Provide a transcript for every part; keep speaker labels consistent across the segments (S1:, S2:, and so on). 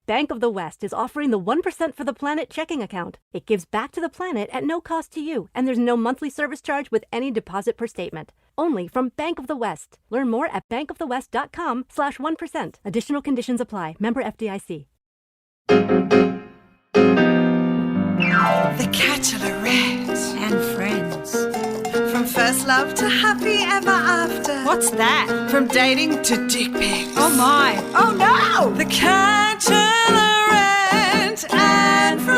S1: Bank of the West is offering the 1% for the Planet checking account. It gives back to the planet at no cost to you, and there's no monthly service charge with any deposit per statement. Only from Bank of the West. Learn more at bankofthewest.com/1%. Additional conditions apply. Member FDIC.
S2: The Bachelorette
S3: and Friends.
S2: From first love to happy ever after.
S3: What's that?
S2: From dating to dick pics.
S3: Oh my. Oh no!
S2: The Bachelorette and Friends.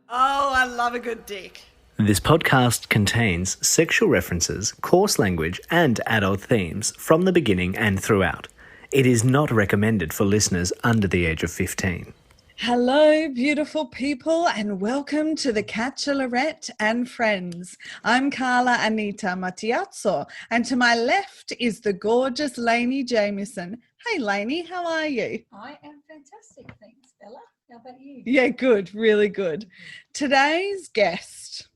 S2: Oh, I love a good dick.
S4: This podcast contains sexual references, coarse language, and adult themes from the beginning and throughout. It is not recommended for listeners under the age of 15.
S2: Hello, beautiful people, and welcome to the Bachelorette and Friends. I'm Carla Anita Matiazzo, and to my left is the gorgeous Lainey Jamieson. Hey, Lainey, how are you?
S5: I am fantastic, thanks, Bella. How about you?
S2: Yeah, good, really good. Today's guest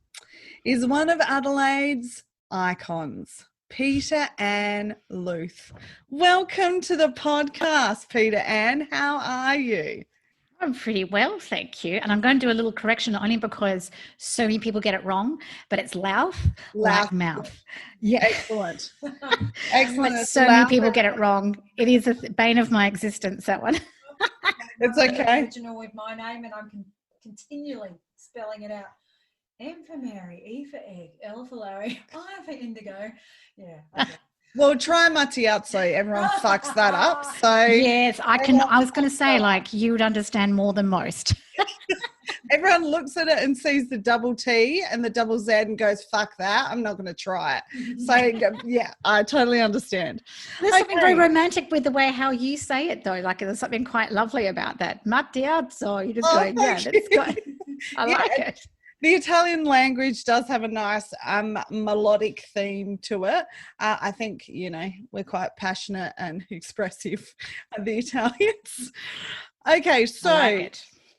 S2: is one of Adelaide's icons, Peta-Anne Louth. Welcome to the podcast, Peta-Anne. How are you?
S5: I'm pretty well, thank you. And I'm going to do a little correction only because so many people get it wrong, but it's Louth, like mouth.
S2: Yeah. Excellent. Excellent.
S5: But so many people get it wrong. It is a bane of my existence, that one.
S2: It's okay.
S6: Original with my name, and I'm continually spelling it out. M for Mary, E for egg, L for Larry, I for indigo. Yeah. Okay.
S2: Well, try Matiazzo. Everyone fucks that up. So
S5: yes, I can. I was going to say, like, you would understand more than most.
S2: Everyone looks at it and sees the double T and the double Z and goes, fuck that. I'm not going to try it. So, yeah, I totally understand.
S5: There's something very romantic with the way how you say it, though. Like, there's something quite lovely about that. Matiazzo. You just go, yeah, that's good. I like it.
S2: The Italian language does have a nice melodic theme to it. I think, you know, we're quite passionate and expressive, the Italians. Okay, so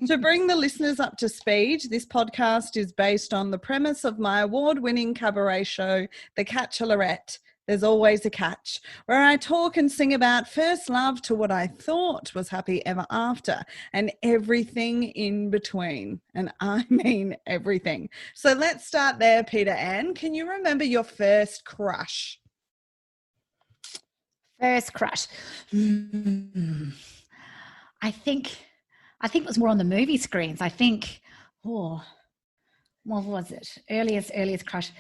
S2: to bring the listeners up to speed, this podcast is based on the premise of my award-winning cabaret show, The Bachelorette. There's always a catch, where I talk and sing about first love to what I thought was happy ever after and everything in between. And I mean everything. So let's start there, Peta-Anne. Can you remember your first crush?
S5: First crush. I think it was more on the movie screens. I think, what was it? Earliest crush.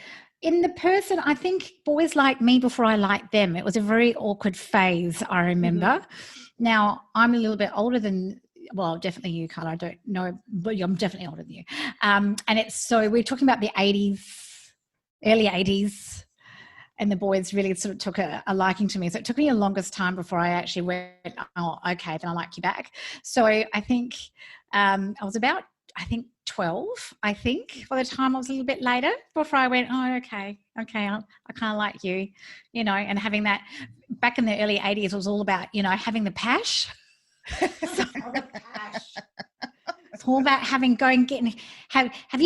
S5: In the person, I think boys liked me before I liked them. It was a very awkward phase, I remember. Mm-hmm. Now, I'm a little bit older than, well, definitely you, Carla. I don't know, but I'm definitely older than you. And it's so we're talking about the 80s, early 80s, and the boys really sort of took a liking to me. So it took me the longest time before I actually went, oh, okay, then I like you back. So I think I was about, 12, I think, by the time I was a little bit later, before I went, oh, okay, I kind of like you, you know, and having that back in the early 80s, it was all about, you know, having the pash. It's all about have you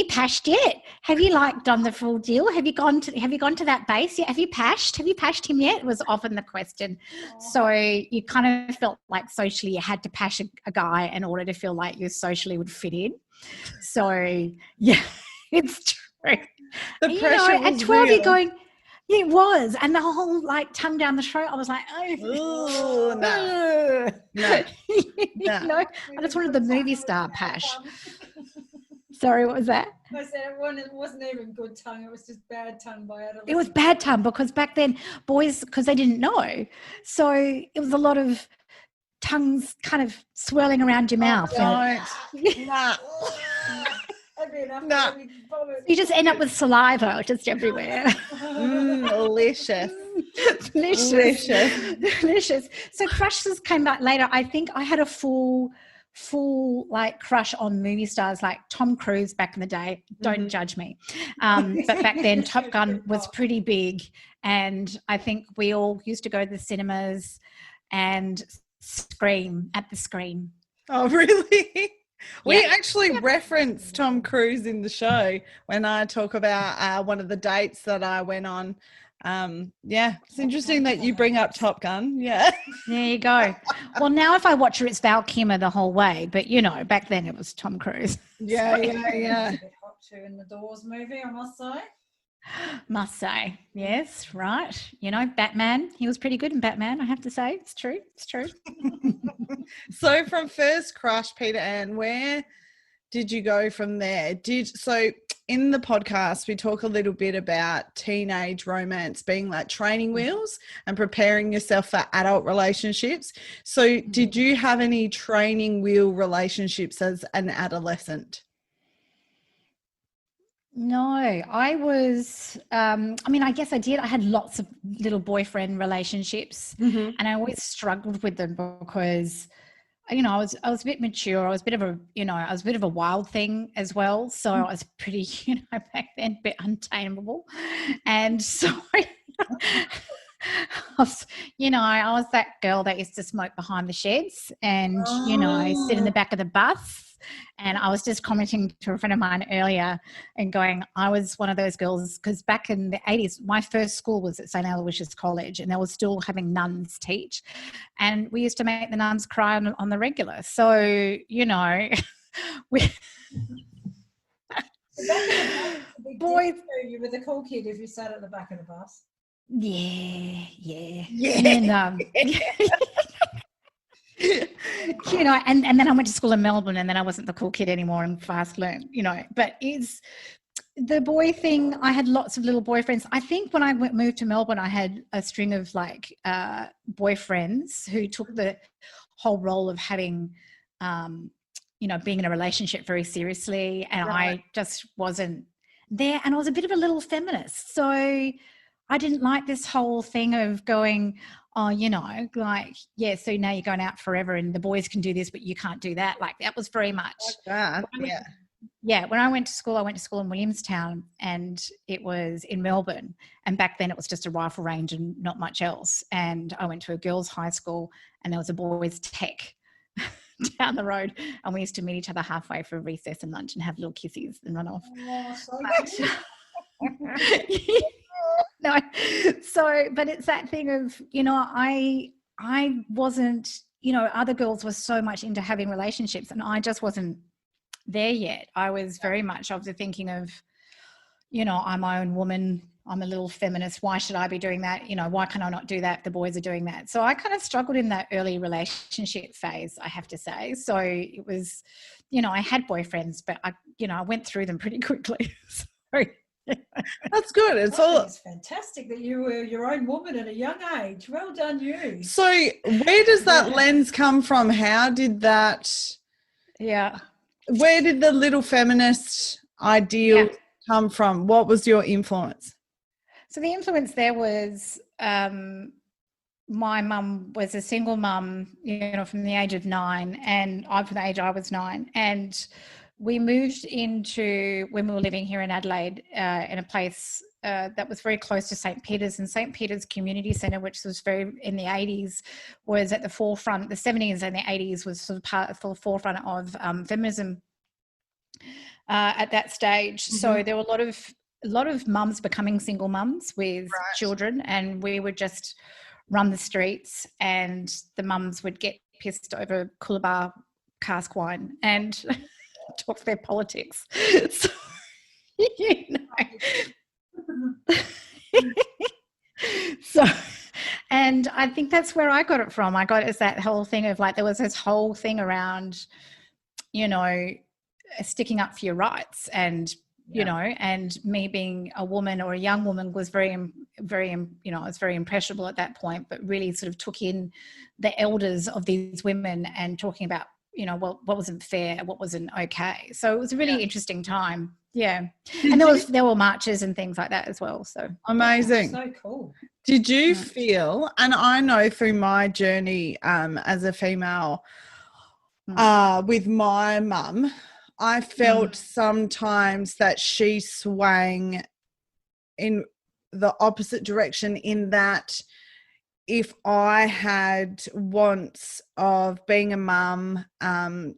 S5: pashed yet? Have you done the full deal? Have you gone to that base yet? Have you pashed him yet? Was often the question. So you kind of felt like socially you had to pash a guy in order to feel like you socially would fit in. So yeah, it's true.
S2: The pressure was
S5: at 12
S2: real.
S5: You're going, yeah, it was. And the whole tongue down the throat, I was like,
S2: oh, no. No.
S5: You know, I just wanted the movie star pash. Sorry, what was that?
S6: I said it wasn't even good tongue. It was just bad tongue by adolescents.
S5: It was bad tongue because back then boys, because they didn't know. So it was a lot of tongues kind of swirling around your mouth.
S2: Nah.
S5: You just end up with saliva just everywhere.
S2: Delicious.
S5: Delicious. So crushes came back later. I think I had a full crush on movie stars like Tom Cruise back in the day. Don't judge me. But back then Top Gun was pretty big, and I think we all used to go to the cinemas and scream at the screen.
S2: Oh, really? We actually reference Tom Cruise in the show when I talk about one of the dates that I went on Yeah, it's interesting that you bring up Top Gun. Yeah.
S5: There you go. Well, now if I watch her, it's Val Kilmer the whole way. But, back then it was Tom Cruise.
S2: Yeah.
S6: It's a bit hot too in the Doors movie, I must say.
S5: Must say. Yes, right. Batman. He was pretty good in Batman, I have to say. It's true.
S2: So from first crush, Peta-Anne, where did you go from there? So in the podcast, we talk a little bit about teenage romance being like training wheels and preparing yourself for adult relationships. So did you have any training wheel relationships as an adolescent?
S5: No, I was, I guess I did. I had lots of little boyfriend relationships and I always struggled with them because, I was a bit mature. I was a bit of a wild thing as well. So I was pretty, back then a bit untamable. And so, I was that girl that used to smoke behind the sheds and, sit in the back of the bus. And I was just commenting to a friend of mine earlier and going, I was one of those girls because back in the 80s, my first school was at St. Aloysius College and they were still having nuns teach. And we used to make the nuns cry on the regular. So,
S6: Boy, you were the cool kid if you sat at the back of the bus.
S5: Yeah. And and then I went to school in Melbourne and then I wasn't the cool kid anymore and fast learned, but it's the boy thing. I had lots of little boyfriends. I think when I moved to Melbourne, I had a string of boyfriends who took the whole role of having, being in a relationship very seriously. And I just wasn't there. And I was a bit of a little feminist. So I didn't like this whole thing of going, so now you're going out forever and the boys can do this, but you can't do that. Like that was very much.
S2: Like that,
S5: yeah. When I went to school in Williamstown and it was in Melbourne. And back then it was just a rifle range and not much else. And I went to a girls' high school and there was a boys' tech down the road and we used to meet each other halfway for recess and lunch and have little kissies and run off.
S6: Oh, so
S5: No, but it's that thing of, I wasn't, other girls were so much into having relationships and I just wasn't there yet. I was very much of the thinking of, I'm my own woman. I'm a little feminist. Why should I be doing that? Why can I not do that? The boys are doing that. So I kind of struggled in that early relationship phase, I have to say. So it was, I had boyfriends, but I went through them pretty quickly. Sorry.
S2: That's good.
S6: It's fantastic that you were your own woman at a young age. Well done, you.
S2: So where does that lens come from? How did that?
S5: Yeah.
S2: Where did the little feminist ideal come from? What was your influence?
S5: So the influence there was my mum was a single mum, from the age of 9 and from the age I was 9. And we moved into, when we were living here in Adelaide, in a place that was very close to St. Peter's, and St. Peter's Community Centre, which was very, in the 80s, was at the forefront, the 70s and the 80s was sort of part of the forefront of feminism at that stage. Mm-hmm. So there were a lot of mums becoming single mums with children, and we would just run the streets and the mums would get pissed over Coolabah cask wine and talk their politics. So, so, and I think that's where I got it from. I got it as that whole thing of there was this whole thing around, sticking up for your rights and, and me being a woman or a young woman was very, very, I was very impressionable at that point, but really sort of took in the elders of these women and talking about, what wasn't fair, what wasn't okay. So it was a really interesting time. Yeah. And there were marches and things like that as well. So
S2: amazing.
S6: So cool.
S2: Did you feel, and I know through my journey as a female with my mum, I felt sometimes that she swang in the opposite direction, in that if I had wants of being a mum,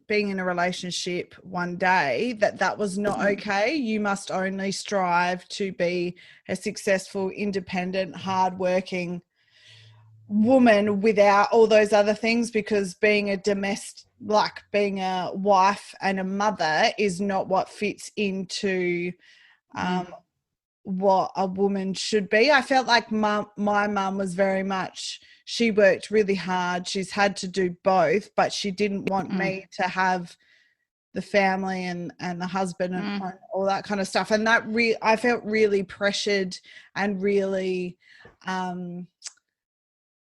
S2: being in a relationship one day, that was not okay. You must only strive to be a successful, independent, hardworking woman without all those other things, because being a domestic, like being a wife and a mother, is not what fits into what a woman should be. I felt like my mum was very much, she worked really hard. She's had to do both, but she didn't want me to have the family and the husband and all that kind of stuff. And that I felt really pressured and really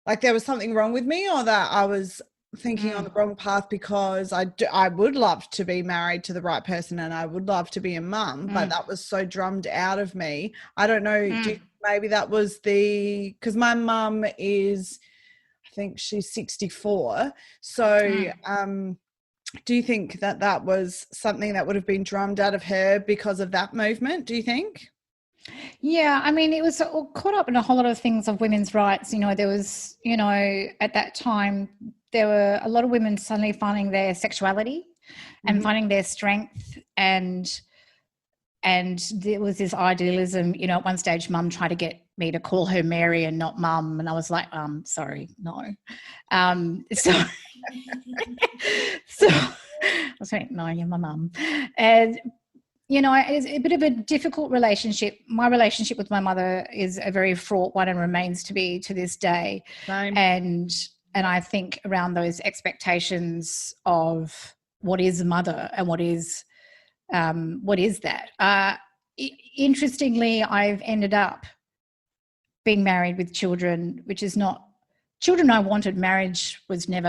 S2: like there was something wrong with me, or that I was thinking on the wrong path, because I would love to be married to the right person and I would love to be a mum, but that was so drummed out of me. I don't know, maybe that was because my mum is, I think she's 64. So do you think that was something that would have been drummed out of her because of that movement, do you think?
S5: Yeah, I mean, it was all caught up in a whole lot of things of women's rights. You know, there was, you know, at that time, there were a lot of women suddenly finding their sexuality and finding their strength, and there was this idealism. You know, at one stage, Mum tried to get me to call her Mary and not Mum, and I was like, sorry, no. So I was like, no, you're my mum. And you know, it's a bit of a difficult relationship. My relationship with my mother is a very fraught one and remains to be to this day.
S2: Same.
S5: And I think around those expectations of what is a mother and what is that. Interestingly, I've ended up being married with children, which is not children I wanted. Marriage wasn't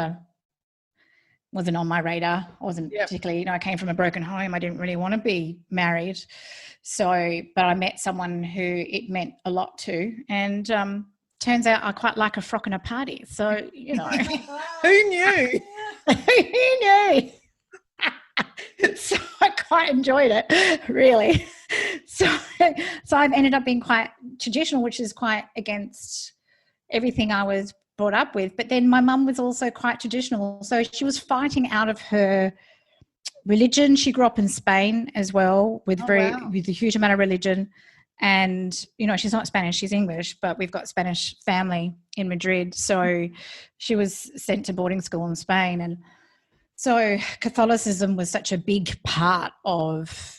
S5: on my radar. I wasn't particularly, you know, I came from a broken home. I didn't really want to be married. So, but I met someone who it meant a lot to. And turns out I quite like a frock and a party. So, you know.
S2: Who knew?
S5: Who knew? So I quite enjoyed it, really. So I've ended up being quite traditional, which is quite against everything I was brought up with. But then my mum was also quite traditional, so she was fighting out of her religion. She grew up in Spain as well with with a huge amount of religion, and you know, she's not Spanish, she's English, but we've got Spanish family in Madrid, so she was sent to boarding school in Spain. And so Catholicism was such a big part of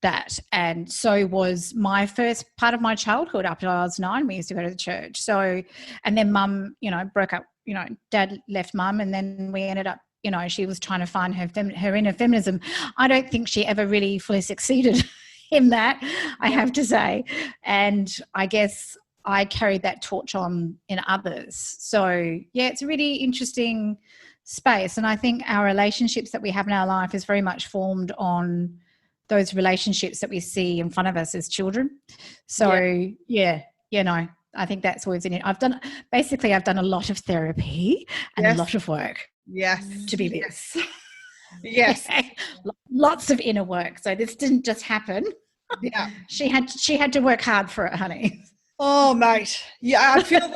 S5: that, and so was my first part of my childhood up until I was 9. We used to go to the church. So, and then Mum, you know, broke up. You know, Dad left Mum, and then we ended up. You know, she was trying to find her inner feminism. I don't think she ever really fully succeeded in that, I have to say. And I guess I carried that torch on in others. So yeah, it's a really interesting space, and I think our relationships that we have in our life is very much formed on those relationships that we see in front of us as children. So yeah, you know, I think that's always in it. I've done a lot of therapy and a lot of work.
S2: Yes.
S5: To be this.
S2: Yes.
S5: Lots of inner work. So this didn't just happen.
S2: Yeah.
S5: She had to work hard for it, honey.
S2: Oh, mate. Yeah, I feel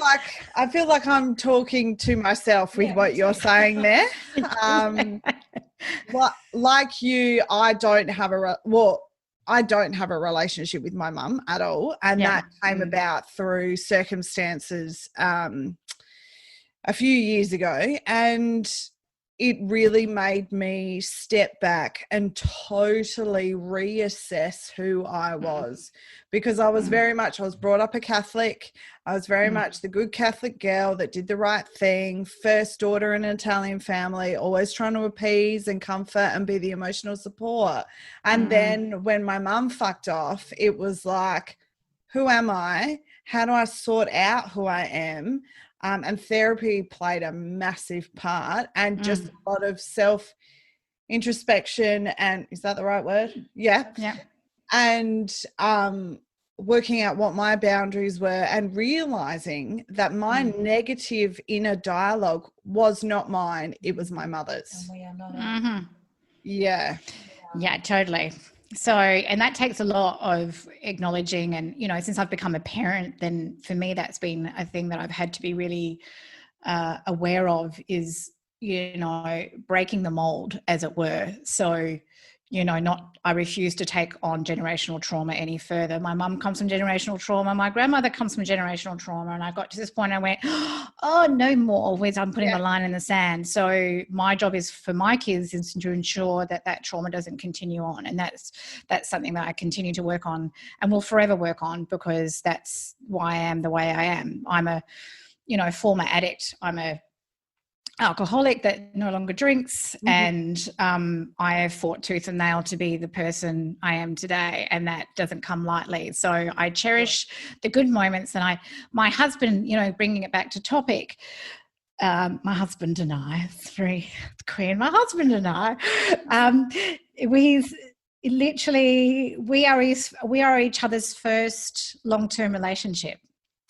S2: like I'm talking to myself with what you're saying there. Like you, I don't have a relationship with my mum at all, and that came about through circumstances a few years ago, and it really made me step back and totally reassess who I was, because I was I was brought up a Catholic. I was very much the good Catholic girl that did the right thing, first daughter in an Italian family, always trying to appease and comfort and be the emotional support. And then when my mum fucked off, it was like, who am I? How do I sort out who I am? And therapy played a massive part, and just a lot of self-introspection, and is that the right word? Yeah. And working out what my boundaries were, and realizing that my negative inner dialogue was not mine, it was my mother's.
S6: And we are not.
S2: Yeah.
S5: Yeah, totally. So, and that takes a lot of acknowledging. And, you know, since I've become a parent, then for me, that's been a thing that I've had to be really aware of is, you know, breaking the mold, as it were. So, you know, I refuse to take on generational trauma any further. My mum comes from generational trauma. My grandmother comes from generational trauma. And I got to this point, I went, oh, no more. I'm putting the line in the sand. So my job is for my kids is to ensure that that trauma doesn't continue on. And that's something that I continue to work on and will forever work on, because that's why I am the way I am. I'm a, you know, former addict. I'm a alcoholic that no longer drinks, and I have fought tooth and nail to be the person I am today, and that doesn't come lightly. So I cherish the good moments, and my husband, you know, bringing it back to topic, my husband and I, it's very queer, my husband and I, we literally, we are each other's first long-term relationship,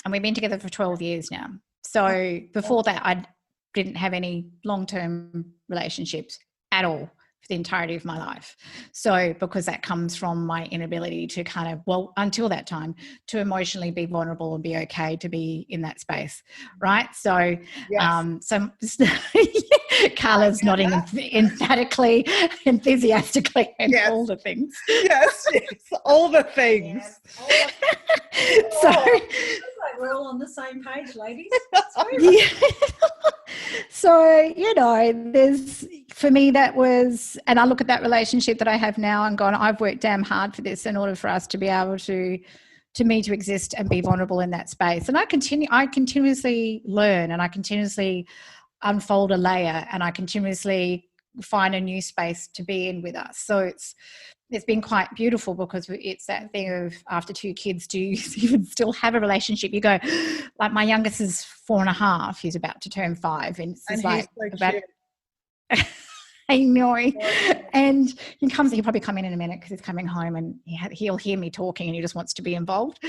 S5: and we've been together for 12 years now. So before that, I didn't have any long-term relationships at all for the entirety of my life. So because that comes from my inability to kind of, well, until that time, to emotionally be vulnerable and be okay to be in that space, right? So, Carla's nodding emphatically, enthusiastically, and all the things.
S2: Yes, all the things.
S5: So
S6: we're all on the same page, ladies.
S5: So, you know, for me, that was, and I look at that relationship that I have now and gone, I've worked damn hard for this in order for us to be able to exist and be vulnerable in that space. And I continuously learn, and I continuously unfold a layer, and I continuously find a new space to be in with us. So it's been quite beautiful, because it's that thing of, after 2 kids, do you even still have a relationship? You go, like, my youngest is 4.5, he's about to turn 5, and it's like,
S2: he's so cute.
S5: I know. And he'll probably come in a minute, because he's coming home, and he'll hear me talking and he just wants to be involved.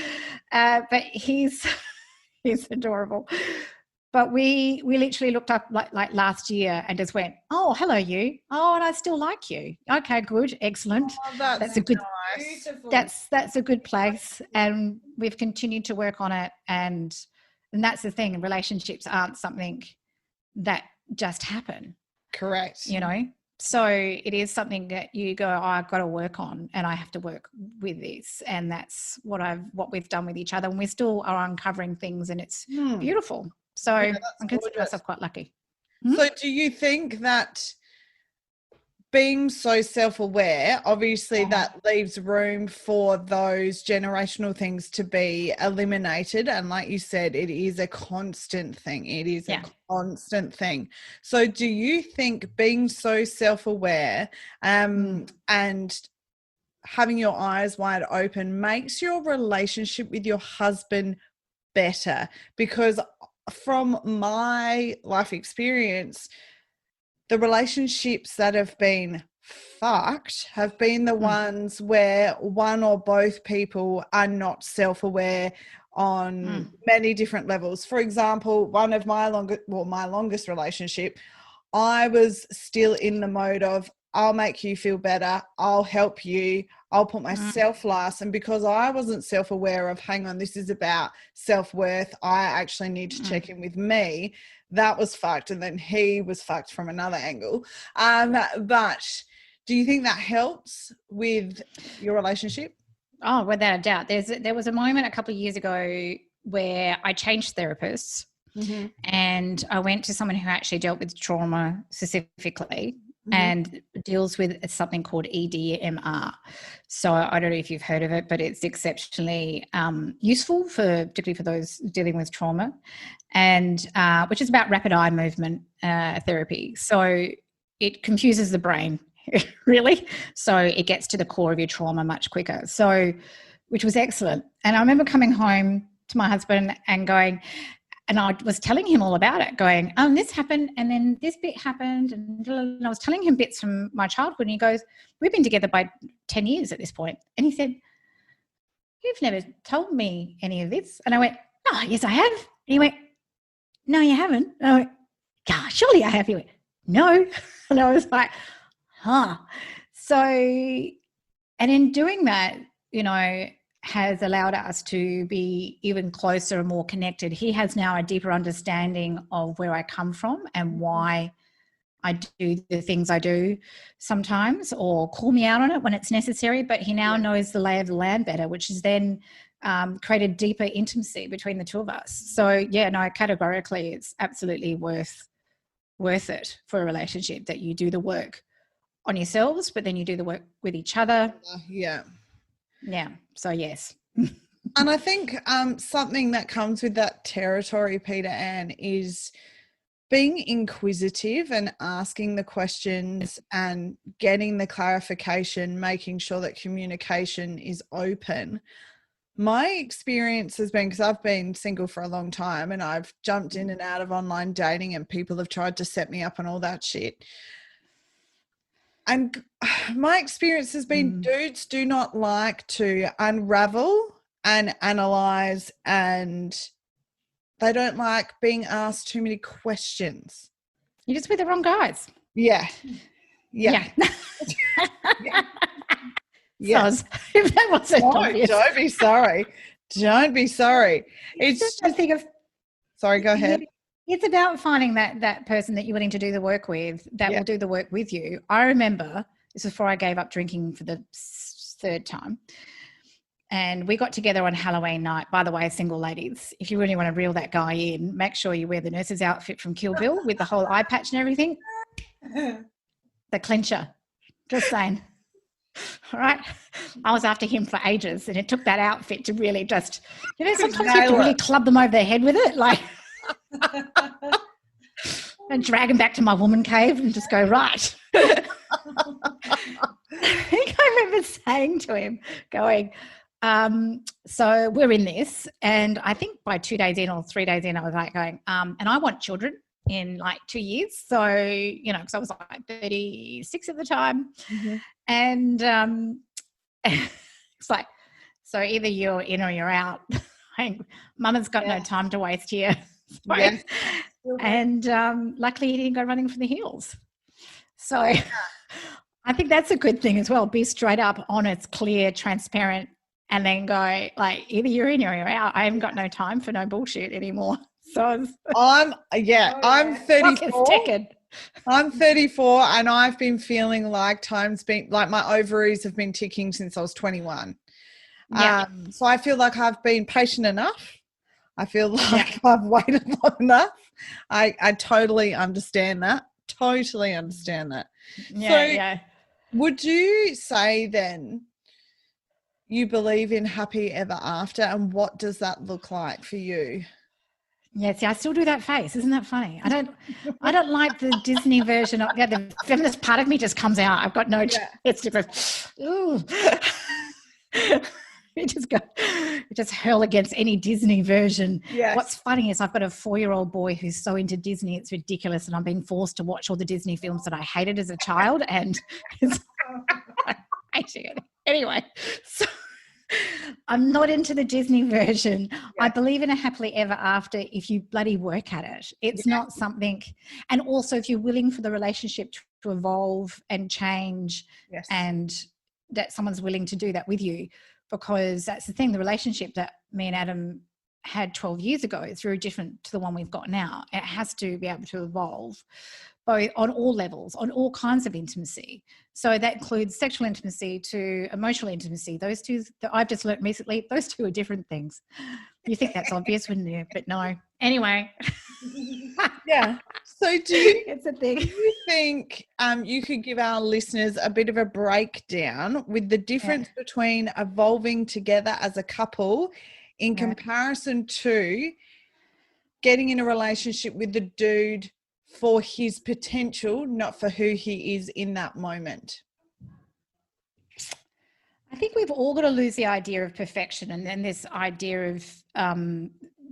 S5: But he's adorable. But we literally looked up like last year and just went, oh, hello you. Oh, and I still like you. Okay, good, excellent.
S2: Oh, that's
S5: a good,
S2: nice.
S5: That's a good place. And we've continued to work on it. And that's the thing. Relationships aren't something that just happen.
S2: Correct.
S5: You know? So it is something that you go, oh, I've got to work on, and I have to work with this. And that's what we've done with each other. And we still are uncovering things, and it's beautiful. So I consider myself quite lucky.
S2: So do you think that being so self-aware, obviously that leaves room for those generational things to be eliminated? And like you said, it is a constant thing. It is a constant thing. So do you think being so self-aware and having your eyes wide open makes your relationship with your husband better? Because from my life experience, the relationships that have been fucked have been the ones where one or both people are not self-aware on many different levels. For example, one of my longest relationship, I was still in the mode of, I'll make you feel better, I'll help you, I'll put myself last. And because I wasn't self-aware of, hang on, this is about self-worth, I actually need to check in with me, that was fucked. And then he was fucked from another angle. But do you think that helps with your relationship?
S5: Oh, without a doubt. There was a moment a couple of years ago where I changed therapists, and I went to someone who actually dealt with trauma specifically, and deals with something called EDMR. So I don't know if you've heard of it, but it's exceptionally useful particularly for those dealing with trauma, and which is about rapid eye movement therapy. So it confuses the brain, really. So it gets to the core of your trauma much quicker. So, which was excellent. And I remember coming home to my husband and going, and I was telling him all about it, going, this happened, and then this bit happened, and I was telling him bits from my childhood, and he goes, we've been together by 10 years at this point. And he said, you've never told me any of this. And I went, oh, yes, I have. And he went, no, you haven't. And I went, God, surely I have. He went, no. And I was like, huh. So And in doing that, you know, has allowed us to be even closer and more connected. He has now a deeper understanding of where I come from and why I do the things I do sometimes, or call me out on it when it's necessary. But he now knows the lay of the land better, which has then created deeper intimacy between the two of us. So yeah, no, categorically, it's absolutely worth it for a relationship that you do the work on yourselves, but then you do the work with each other.
S2: Yeah.
S5: So yes.
S2: And I think something that comes with that territory, Peta-Anne, is being inquisitive and asking the questions and getting the clarification, making sure that communication is open. My experience has been, because I've been single for a long time and I've jumped in and out of online dating and people have tried to set me up and all that shit. And my experience has been dudes do not like to unravel and analyze, and they don't like being asked too many questions.
S5: You're just with the wrong guys.
S2: Yeah.
S5: Yeah.
S2: Yes.
S5: If that wasn't obvious.
S2: Don't be sorry. Don't be sorry. It's
S5: just a thing of,
S2: sorry, go ahead.
S5: It's about finding that person that you're willing to do the work with, that will do the work with you. I remember, this was before I gave up drinking for the third time, and we got together on Halloween night. By the way, single ladies, if you really want to reel that guy in, make sure you wear the nurse's outfit from Kill Bill with the whole eye patch and everything. The clincher. Just saying. All right. I was after him for ages, and it took that outfit to really just, you know, sometimes you have to really club them over their head with it, like, and drag him back to my woman cave and just go, right. I think I remember saying to him, going, so we're in this, and I think by 2 days in or 3 days in, I was like going, and I want children in like 2 years. So, you know, because I was like 36 at the time. And it's like, so either you're in or you're out. Mama's got no time to waste here. Yes. And luckily he didn't go running for the hills. So I think that's a good thing as well. Be straight up, honest, clear, transparent, and then go like, either you're in or you're out. I haven't got no time for no bullshit anymore. So
S2: I'm 34. I'm 34 and I've been feeling like time's been, like my ovaries have been ticking since I was 21. So I feel like I've been patient enough. I feel like I've waited long enough. I totally understand that. Would you say then you believe in happy ever after, and what does that look like for you?
S5: Yeah, see, I still do that face. Isn't that funny? I don't like the Disney version of the feminist part of me just comes out. I've got no it's different. Ooh. You just hurl against any Disney version. Yes. What's funny is I've got a 4-year-old boy who's so into Disney, it's ridiculous, and I'm being forced to watch all the Disney films that I hated as a child, and it's anyway. So I'm not into the Disney version. Yeah. I believe in a happily ever after if you bloody work at it. It's not something, and also if you're willing for the relationship to evolve and change, and that someone's willing to do that with you, because that's the thing, the relationship that me and Adam had 12 years ago is very different to the one we've got now. It has to be able to evolve both on all levels, on all kinds of intimacy. So that includes sexual intimacy to emotional intimacy. Those two that I've just learned recently, those two are different things. You think that's obvious, wouldn't you? But no. Anyway.
S2: Yeah. So do you,
S5: it's a thing.
S2: Do you think you could give our listeners a bit of a breakdown with the difference between evolving together as a couple in comparison to getting in a relationship with the dude for his potential, not for who he is in that moment?
S5: I think we've all got to lose the idea of perfection, and then this idea of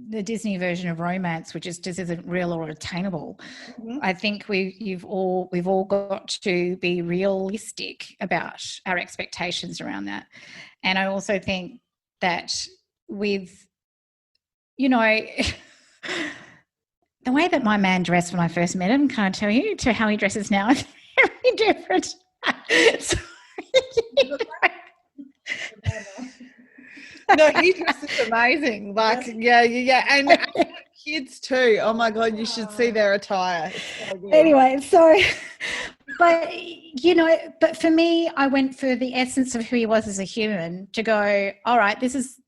S5: the Disney version of romance, which just isn't real or attainable. Mm-hmm. I think we've all got to be realistic about our expectations around that. And I also think that with, you know, the way that my man dressed when I first met him, can I tell you, to how he dresses now is very different. So,
S2: No, he dresses amazing. Like, yeah. And kids too. Oh my God, you should see their attire. It's so good.
S5: Anyway, so, but, you know, but for me, I went for the essence of who he was as a human to go, all right, this is,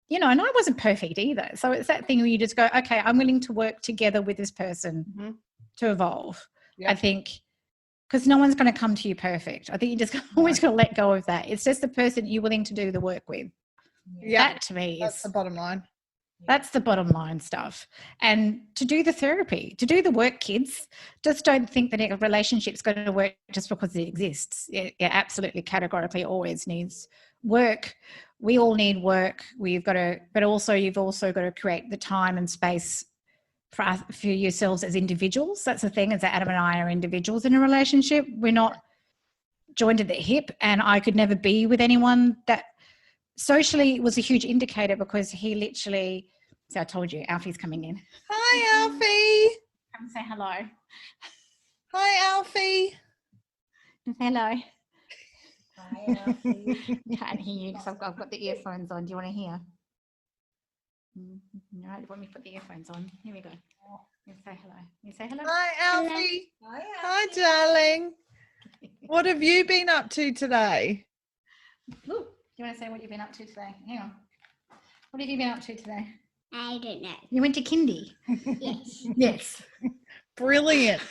S5: you know, and I wasn't perfect either. So it's that thing where you just go, okay, I'm willing to work together with this person to evolve.
S2: Yeah.
S5: I think, because no one's going to come to you perfect. I think you just always got to let go of that. It's just the person you're willing to do the work with.
S2: Yeah,
S5: that to me
S2: that's
S5: is
S2: the bottom line.
S5: That's the bottom line stuff. And to do the therapy, to do the work, kids, just don't think that a relationship's going to work just because it exists. It absolutely categorically always needs work. We all need work. We've got to, but also you've also got to create the time and space for yourselves as individuals. That's the thing, is that Adam and I are individuals in a relationship. We're not joined at the hip, and I could never be with anyone that socially was a huge indicator, because he literally, so I told you, Alfie's coming in.
S2: Hi, Alfie.
S5: Come and say hello.
S2: Hi, Alfie.
S5: Hello.
S6: Hi, Alfie.
S5: I can't hear you because I've got the earphones on. Do you want to hear? No, let me put the earphones on. Here we go. You say hello. You say hello.
S2: Hi, Alfie.
S6: Hi,
S2: Hi,
S6: Alfie.
S2: darling. What have you been up to today?
S5: Ooh, do you want to say what you've been up to today? Hang on. What have you been up to today?
S7: I don't know.
S5: You went to kindy?
S7: Yes.
S5: Yes.
S2: Brilliant.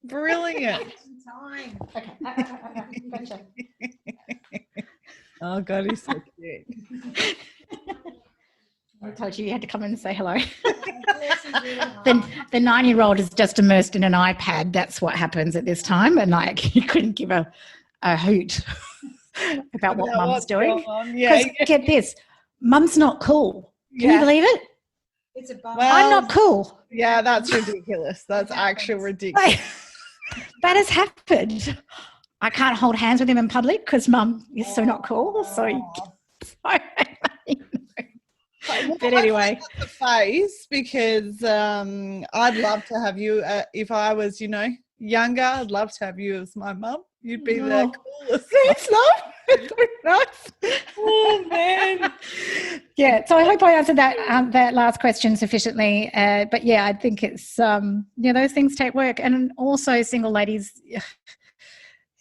S2: Brilliant.
S6: Time.
S5: Okay. Gotcha.
S2: Oh, God, he's so cute.
S5: I told you you had to come in and say hello.
S6: Bless you, really hard.
S5: The 9-year-old is just immersed in an iPad. That's what happens at this time. And like, you couldn't give a hoot about what mum's
S2: what's
S5: doing.
S2: going on. Yeah.
S5: Get this, mum's not cool. Can you
S2: Yeah.
S5: believe it?
S6: It's a bummer.
S2: Well,
S5: I'm not cool.
S2: Yeah, that's ridiculous. That's actual ridiculous.
S5: Like, that has happened. I can't hold hands with him in public because mum is so not cool. So but anyway,
S2: that's the phase, because I'd love to have you. If I was, younger, I'd love to have you as my mum. You'd be the coolest.
S5: it's not. It's nice.
S2: Oh man.
S5: Yeah. So I hope I answered that last question sufficiently. But yeah, I think it's those things take work, and also single ladies. It's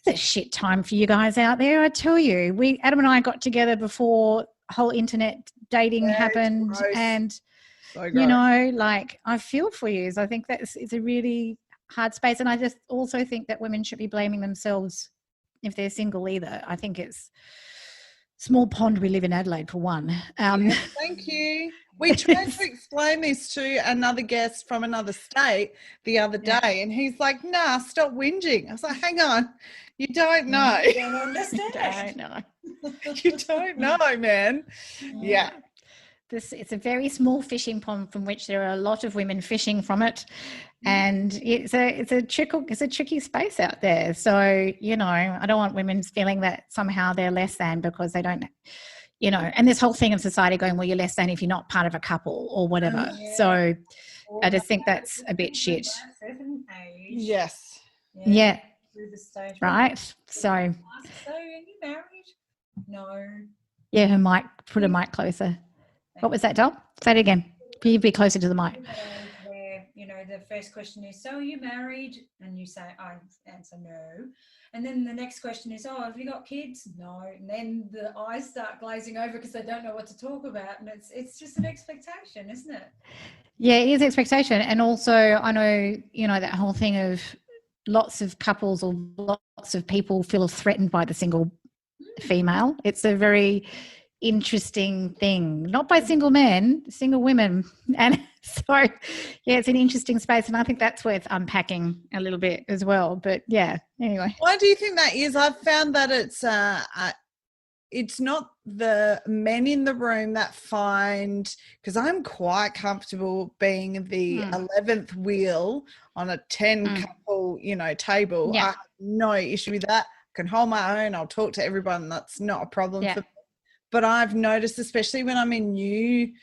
S5: a shit time for you guys out there. I tell you, Adam and I got together before whole internet dating happened, and
S2: So gross.
S5: like, I feel for you. So I think it's a really hard space, and I just also think that women should be blaming themselves if they're single either. I think it's small pond we live in Adelaide, for one.
S2: Thank you. We tried to explain this to another guest from another state the other day, and he's like, nah, stop whinging. I was like, hang on, you don't know.
S6: You don't understand.
S5: I know.
S2: You don't know, man. Yeah.
S5: It's a very small fishing pond from which there are a lot of women fishing from it, and it's a tricky space out there. So I don't want women feeling that somehow they're less than because they don't, and this whole thing of society going, well, you're less than if you're not part of a couple or whatever.
S6: Yeah.
S5: So I just think that's a bit shit.
S6: Certain age.
S2: Yes.
S5: Yeah.
S6: Through the stage.
S5: Right. So
S6: So are you married? No.
S5: yeah, put her mic closer. What was that, Doll? Say it again. Can you be closer to the mic?
S6: Where, the first question is, so are you married? And you say, I answer no. And then the next question is, oh, have you got kids? No. And then the eyes start glazing over because they don't know what to talk about. And it's just an expectation, isn't it?
S5: Yeah, it is expectation. And also I know, that whole thing of lots of couples or lots of people feel threatened by the single female. It's a very interesting thing, not by single men, single women. And so yeah, it's an interesting space, and I think that's worth unpacking a little bit as well. But yeah, anyway.
S2: Why do you think that is? I've found that it's not the men in the room that find, because I'm quite comfortable being the 11th wheel on a 10 couple, table.
S5: Yeah.
S2: I have no issue with that. I can hold my own. I'll talk to everyone. That's not a problem for me. But I've noticed, especially when I'm in new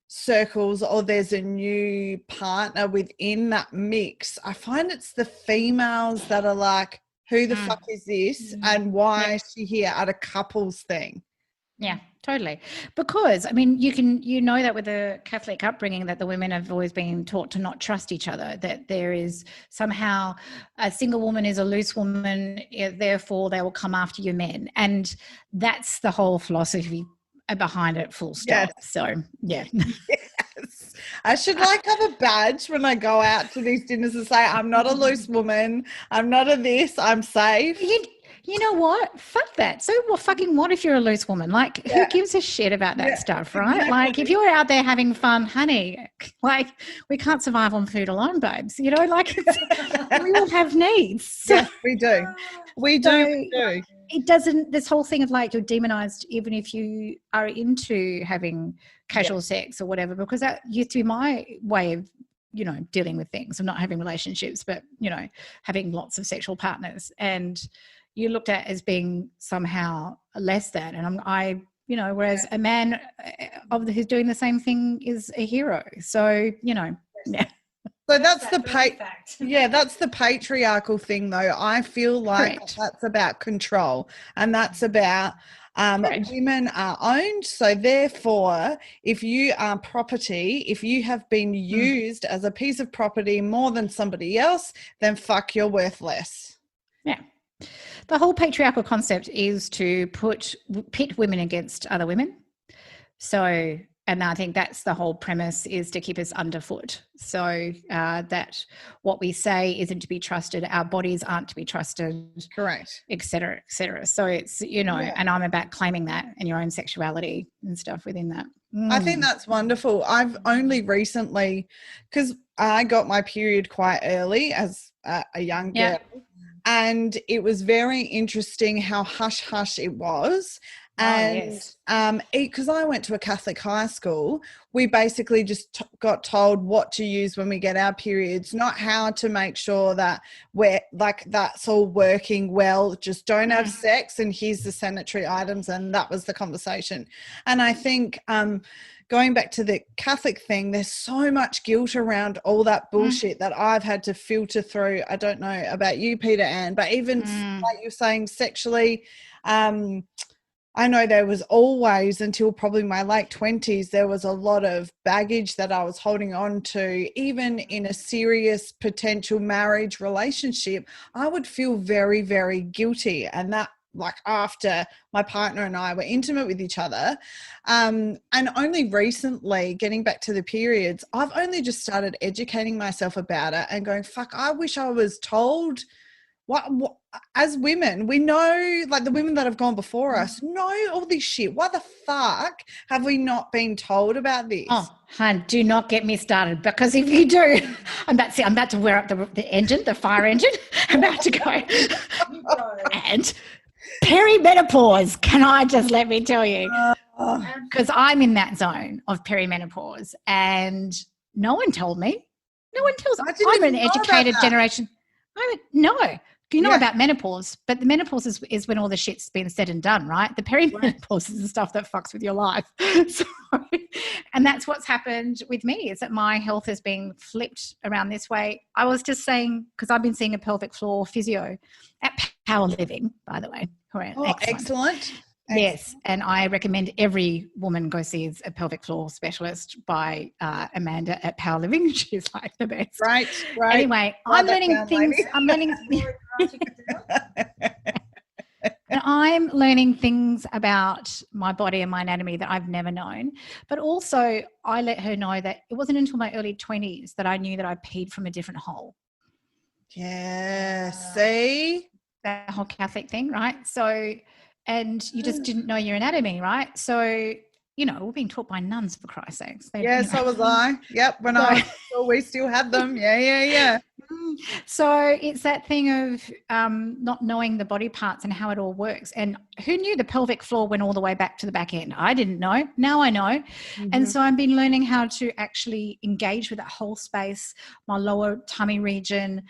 S2: circles or there's a new partner within that mix, I find it's the females that are like, who the fuck is this and why is she here at a couples thing?
S5: Yeah, totally. Because, I mean, you know that with the Catholic upbringing that the women have always been taught to not trust each other, that there is somehow a single woman is a loose woman, therefore they will come after your men. And that's the whole philosophy behind it, full stop.
S2: Yes.
S5: So, yeah.
S2: Yes. I should like have a badge when I go out to these dinners and say, I'm not a loose woman. I'm not a this. I'm safe.
S5: You know what? Fuck that. So fucking what if you're a loose woman? Like, who gives a shit about that stuff, right?
S2: Exactly.
S5: Like, if you're out there having fun, honey, like, we can't survive on food alone, babes. You know, like, we all have needs. So,
S2: Yes, we do. We do.
S5: It doesn't, this whole thing of like, you're demonized even if you are into having casual sex or whatever, because that used to be my way of, you know, dealing with things, of not having relationships, but, you know, having lots of sexual partners. And you looked at as being somehow less than, and you know, whereas a man who's doing the same thing is a hero. So, you know, yeah.
S2: So that's that's the patriarchal thing, though. I feel like that's about control, and that's about women are owned. So therefore, if you are property, if you have been used as a piece of property more than somebody else, then fuck, you're worthless.
S5: Yeah. The whole patriarchal concept is to pit women against other women. So, and I think that's the whole premise, is to keep us underfoot. So that what we say isn't to be trusted, our bodies aren't to be trusted.
S2: Correct.
S5: Et cetera, et cetera. So it's, you know, and I'm about claiming that and your own sexuality and stuff within that.
S2: I think that's wonderful. I've only recently, because I got my period quite early as a young girl. And it was very interesting how hush-hush it was. And because I went to a Catholic high school, we basically just got told what to use when we get our periods, not how to make sure that we're like, that's all working well. Just don't have sex, and here's the sanitary items. And that was the conversation. And I think going back to the Catholic thing, there's so much guilt around all that bullshit that I've had to filter through. I don't know about you, Peta-Anne, but even like you're saying, sexually, I know there was always, until probably my late 20s, there was a lot of baggage that I was holding on to. Even in a serious potential marriage relationship, I would feel very, very guilty. And that, like, after my partner and I were intimate with each other. And only recently, getting back to the periods, I've only just started educating myself about it and going, fuck, I wish I was told. What as women, we know, like the women that have gone before us know all this shit. Why the fuck have we not been told about this?
S5: Oh, hun, do not get me started, because if you do, I'm about to wear up the fire engine. I'm about to go. And perimenopause, can I just let me tell you? Because I'm in that zone of perimenopause and no one told me. No one tells me. I'm an educated generation. No. You know about menopause, but the menopause is when all the shit's been said and done, right? The perimenopause is the stuff that fucks with your life. So, and that's what's happened with me, is that my health has been flipped around this way. I was just saying, because I've been seeing a pelvic floor physio at Power Living, by the way.
S2: Excellent.
S5: Yes, and I recommend every woman go see a pelvic floor specialist by Amanda at Power Living. She's like the best.
S2: Right.
S5: Anyway, I'm learning things. And I'm learning things about my body and my anatomy that I've never known. But also, I let her know that it wasn't until my early 20s that I knew that I peed from a different hole.
S2: Yeah, see?
S5: That whole Catholic thing, right? So, and you just didn't know your anatomy, right? So, you know, we're being taught by nuns, for Christ's sakes.
S2: So was I. Yep, when I was still, we still had them. Yeah.
S5: So it's that thing of not knowing the body parts and how it all works. And who knew the pelvic floor went all the way back to the back end? I didn't know. Now I know. And so I've been learning how to actually engage with that whole space, my lower tummy region,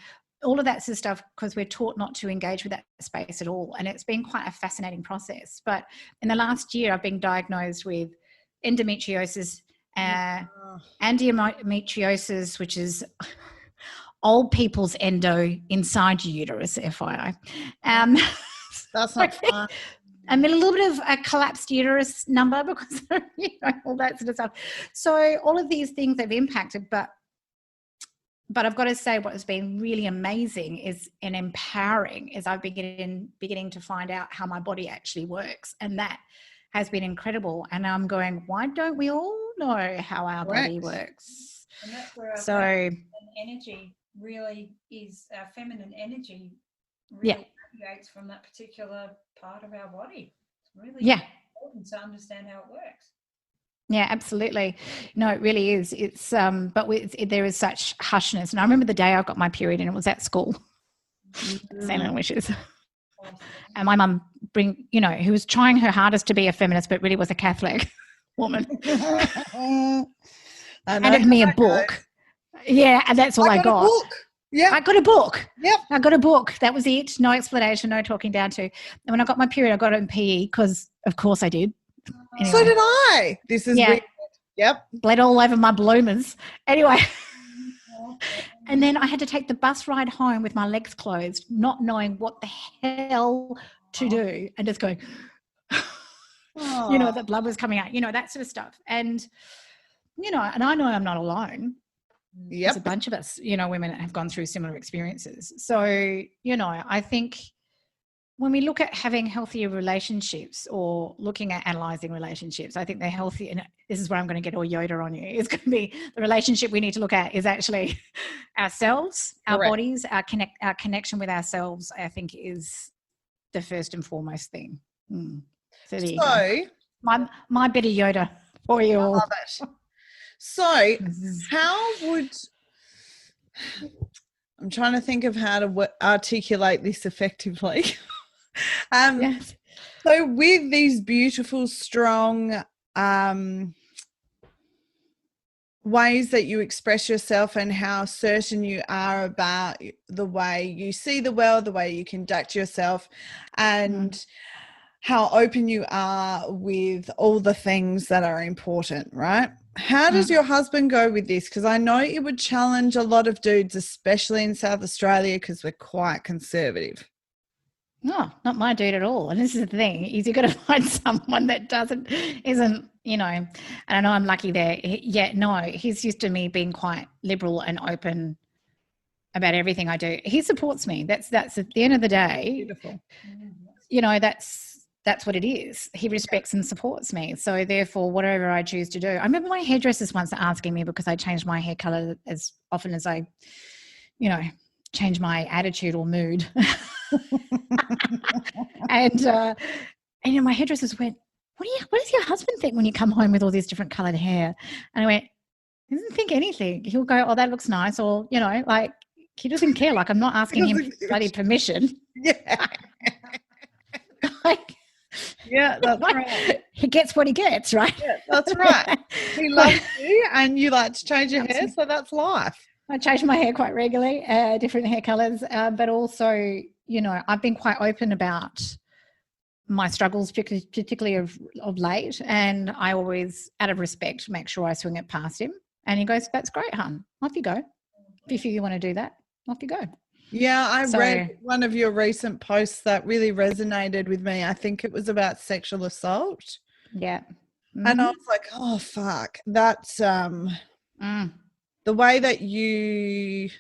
S5: all of that sort of stuff, because we're taught not to engage with that space at all. And it's been quite a fascinating process. But in the last year, I've been diagnosed with endometriosis, endometriosis, which is old people's endo inside your uterus, FYI.
S2: That's not fun.
S5: a little bit of a collapsed uterus number because, all that sort of stuff. So all of these things have impacted, but I've got to say what has been really amazing is and empowering is I've been beginning to find out how my body actually works. And that has been incredible. And I'm going, why don't we all know how our body works?
S6: And that's where our feminine energy really is, our feminine energy really radiates from that particular part of our body. It's really important to understand how it works.
S5: Yeah, absolutely. No, it really is. It's but there is such hushness. And I remember the day I got my period and it was at school. Same wishes. And my mum who was trying her hardest to be a feminist, but really was a Catholic woman. Handed me a book. Yeah, and that's all I got.
S2: Yeah,
S5: I got a book.
S2: Yep,
S5: I got a book. That was it. No explanation, no talking down to. And when I got my period, I got it in PE because, of course, I did.
S2: Anyway. So did I. This is weird. Yep.
S5: Bled all over my bloomers. Anyway. And then I had to take the bus ride home with my legs closed, not knowing what the hell to do, and just going, the blood was coming out, that sort of stuff. And, and I know I'm not alone.
S2: Yep.
S5: There's a bunch of us, women that have gone through similar experiences. So, I think when we look at having healthier relationships or looking at analysing relationships, I think they're healthy. And this is where I'm going to get all Yoda on you. It's going to be the relationship we need to look at is actually ourselves, our bodies, our connection with ourselves, I think is the first and foremost thing. So my bit of Yoda for you all.
S2: I love it. So I'm trying to think of how to articulate this effectively.
S5: Yes.
S2: So with these beautiful, strong ways that you express yourself and how certain you are about the way you see the world, the way you conduct yourself, and how open you are with all the things that are important, right? How does your husband go with this? Because I know it would challenge a lot of dudes, especially in South Australia, because we're quite conservative.
S5: No, not my dude at all. And this is the thing, is you've got to find someone that isn't, and I know I'm lucky there. He's used to me being quite liberal and open about everything I do. He supports me. That's at the end of the day.
S2: Beautiful.
S5: That's what it is. He respects and supports me. So therefore, whatever I choose to do. I remember my hairdressers once asking me because I changed my hair colour as often as I, change my attitude or mood. And my hairdressers went, what does your husband think when you come home with all this different coloured hair? And I went, he doesn't think anything. He'll go, oh, that looks nice. Or, he doesn't care. Like, I'm not asking him bloody permission.
S2: Yeah.
S5: Yeah, that's right. He gets what he gets, right?
S2: Yeah, that's right. He loves you and you like to change your hair, so that's life.
S5: I change my hair quite regularly, different hair colours, but also, I've been quite open about my struggles, particularly of late, and I always, out of respect, make sure I swing it past him. And he goes, that's great, hon. Off you go. If you feel you want to do that, off you go.
S2: Yeah, I read one of your recent posts that really resonated with me. I think it was about sexual assault.
S5: Yeah. Mm-hmm.
S2: And I was like, oh, fuck. That's the way that you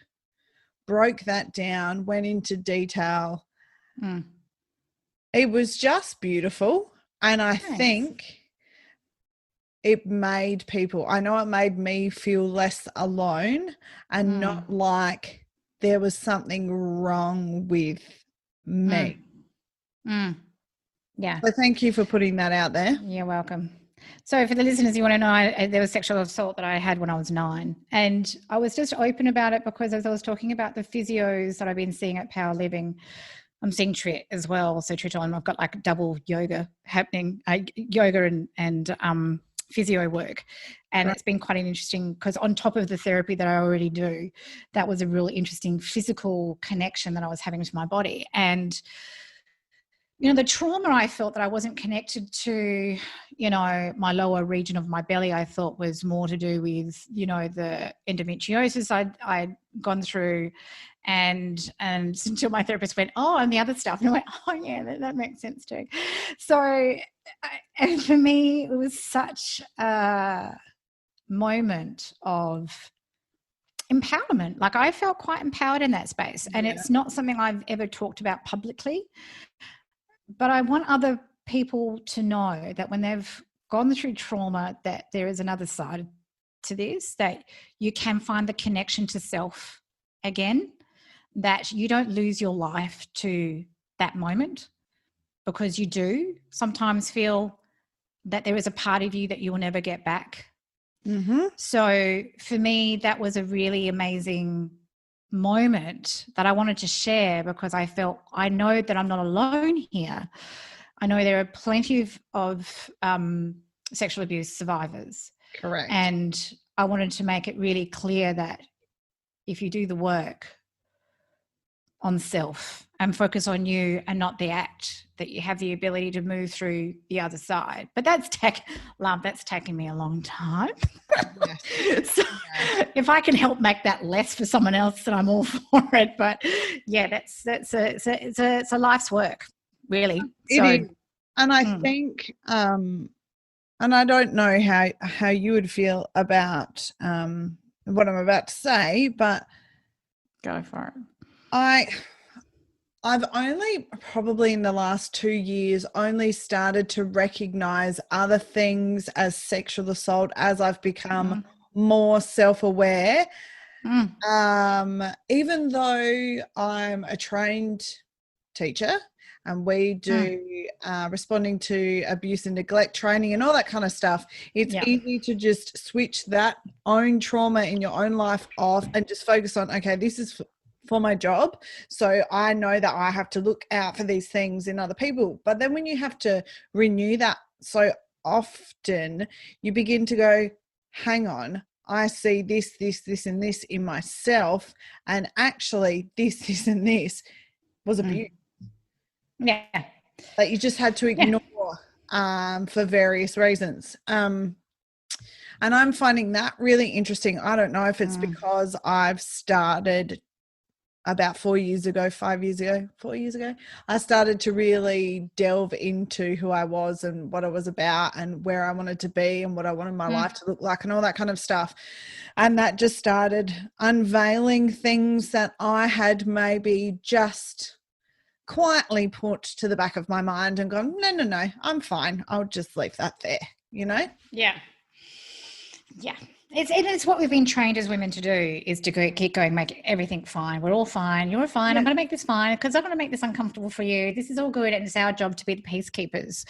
S2: broke that down, went into detail. It was just beautiful. And I think it made I know it made me feel less alone and not like there was something wrong with me.
S5: Yeah.
S2: So thank you for putting that out there.
S5: You're welcome. So for the listeners, you want to know, there was sexual assault that I had when I was 9. And I was just open about it because as I was talking about the physios that I've been seeing at Power Living, I'm seeing Trit as well. So Triton, I've got like double yoga happening, yoga and physio work. And it's been quite interesting because on top of the therapy that I already do, that was a really interesting physical connection that I was having to my body. And, the trauma I felt that I wasn't connected to, my lower region of my belly, I thought was more to do with, the endometriosis I'd gone through, and until my therapist went, oh, and the other stuff, and I went, oh yeah, that makes sense too. So, and for me, it was such a moment of empowerment. Like, I felt quite empowered in that space, and it's not something I've ever talked about publicly. But I want other people to know that when they've gone through trauma, that there is another side to this, that you can find the connection to self again, that you don't lose your life to that moment, because you do sometimes feel that there is a part of you that you will never get back.
S2: Mm-hmm.
S5: So for me, that was a really amazing moment that I wanted to share, because I know that I'm not alone here. I know there are plenty of sexual abuse survivors.
S2: Correct.
S5: And I wanted to make it really clear that if you do the work on self and focus on you and not the act, that you have the ability to move through the other side. But that's taken me a long time.
S2: Yes.
S5: So if I can help make that less for someone else, then I'm all for it. But yeah, it's a life's work, really.
S2: It is. And I think, and I don't know how you would feel about what I'm about to say, but
S5: go for it.
S2: I've only probably in the last 2 years only started to recognize other things as sexual assault as I've become more self-aware. Even though I'm a trained teacher and we do responding to abuse and neglect training and all that kind of stuff, it's easy to just switch that own trauma in your own life off and just focus on, okay, this is for my job, so I know that I have to look out for these things in other people. But then when you have to renew that so often, you begin to go, hang on, I see this and this in myself, and actually this and this was abuse.
S5: Yeah.
S2: That you just had to ignore for various reasons. And I'm finding that really interesting. I don't know if it's because I've started about 4 years ago, 4 years ago, I started to really delve into who I was and what I was about and where I wanted to be and what I wanted my life to look like and all that kind of stuff. And that just started unveiling things that I had maybe just quietly put to the back of my mind and gone, no, I'm fine. I'll just leave that there, Yeah.
S5: Yeah. It's what we've been trained as women to do, is to keep going, make everything fine. We're all fine. You're fine. I'm going to make this fine because I'm going to make this uncomfortable for you. This is all good. And it's our job to be the peacekeepers.